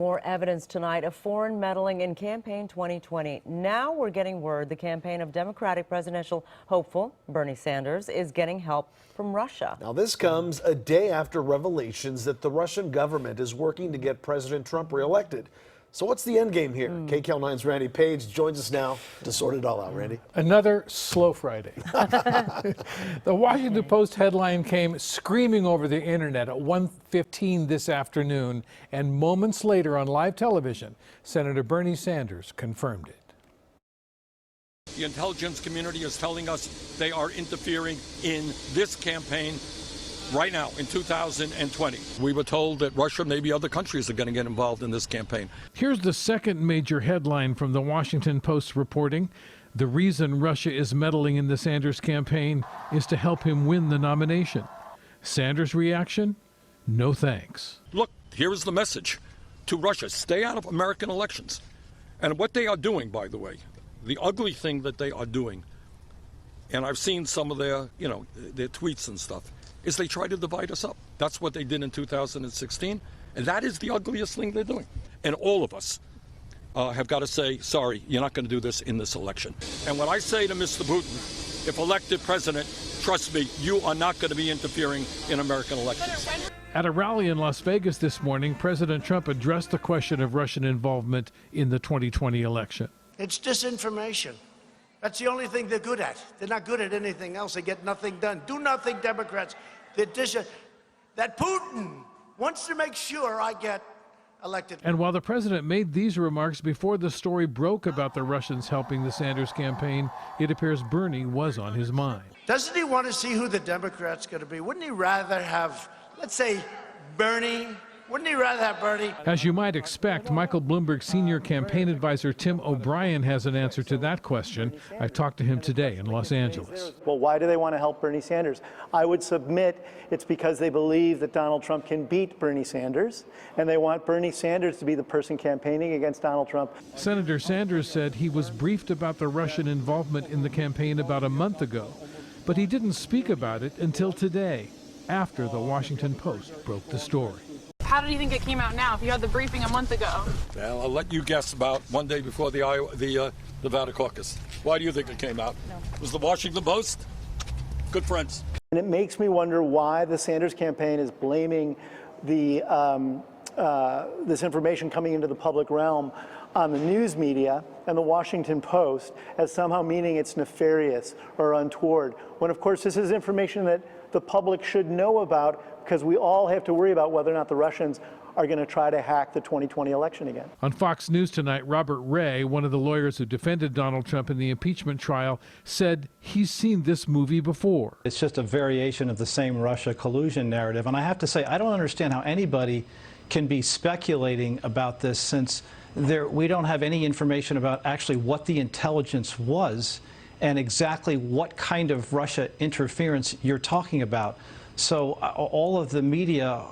More evidence tonight of foreign meddling in campaign 2020. Now we're getting word the campaign of Democratic presidential hopeful Bernie Sanders is getting help from Russia. Now this comes a day after revelations that the Russian government is working to get President Trump reelected. So what's the end game here? KCAL9's Randy Page joins us now to sort it all out. Randy. Another slow Friday. The Washington Post headline came screaming over the internet at 1:15 this afternoon, and moments later on live television, Senator Bernie Sanders confirmed it. The intelligence community is telling us they are interfering in this campaign right now in 2020. We were told that Russia, maybe other countries are going to get involved in this campaign. Here's the second major headline from the Washington Post reporting. The reason Russia is meddling in the Sanders campaign is to help him win the nomination. Sanders' reaction? No thanks. Look, here is the message to Russia. Stay out of American elections. And what they are doing, by the way, the ugly thing that they are doing, and I've seen some of their tweets and stuff, is they try to divide us up. That's what they did in 2016, and that is the ugliest thing they're doing. And all of us have got to say, sorry, you're not going to do this in this election. And when I say to Mr. Putin, if elected president, trust me, you are not going to be interfering in American elections. At a rally in Las Vegas this morning, President Trump addressed the question of Russian involvement in the 2020 election. It's disinformation. That's the only thing they're good at. They're not good at anything else. They get nothing done. Do nothing, Democrats. That Putin wants to make sure I get elected. And while the president made these remarks before the story broke about the Russians helping the Sanders campaign, it appears Bernie was on his mind. Doesn't he want to see who the Democrat's going to be? Wouldn't he rather have, let's say, Bernie? Wouldn't he rather have Bernie? As you might expect, Michael Bloomberg's senior campaign advisor Tim O'Brien has an answer to that question. I talked to him today in Los Angeles. Well, why do they want to help Bernie Sanders? I would submit it's because they believe that Donald Trump can beat Bernie Sanders, and they want Bernie Sanders to be the person campaigning against Donald Trump. Senator Sanders said he was briefed about the Russian involvement in the campaign about a month ago, but he didn't speak about it until today, after the Washington Post broke the story. How did you think it came out now if you had the briefing a month ago? Well, I'll let you guess about one day before the Nevada caucus. Why do you think it came out? No. Was the Washington Post? Good friends. And it makes me wonder why the Sanders campaign is blaming the this information coming into the public realm on the news media and the Washington Post as somehow meaning it's nefarious or untoward, when of course this is information that the public should know about, because we all have to worry about whether or not the Russians are going to try to hack the 2020 election again. On Fox News tonight, Robert Ray, one of the lawyers who defended Donald Trump in the impeachment trial, said he's seen this movie before. It's just a variation of the same Russia collusion narrative. And I have to say, I don't understand how anybody can be speculating about this, since we don't have any information about actually what the intelligence was and exactly what kind of Russia interference you're talking about. So all of the media,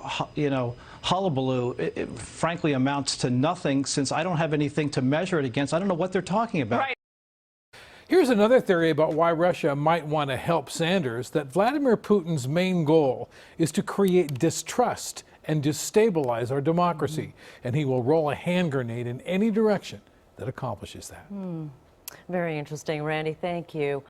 hullabaloo, it frankly amounts to nothing, since I don't have anything to measure it against. I don't know what they're talking about. Right. Here's another theory about why Russia might want to help Sanders, that Vladimir Putin's main goal is to create distrust and destabilize our democracy, and he will roll a hand grenade in any direction that accomplishes that. Very interesting, Randy. Thank you.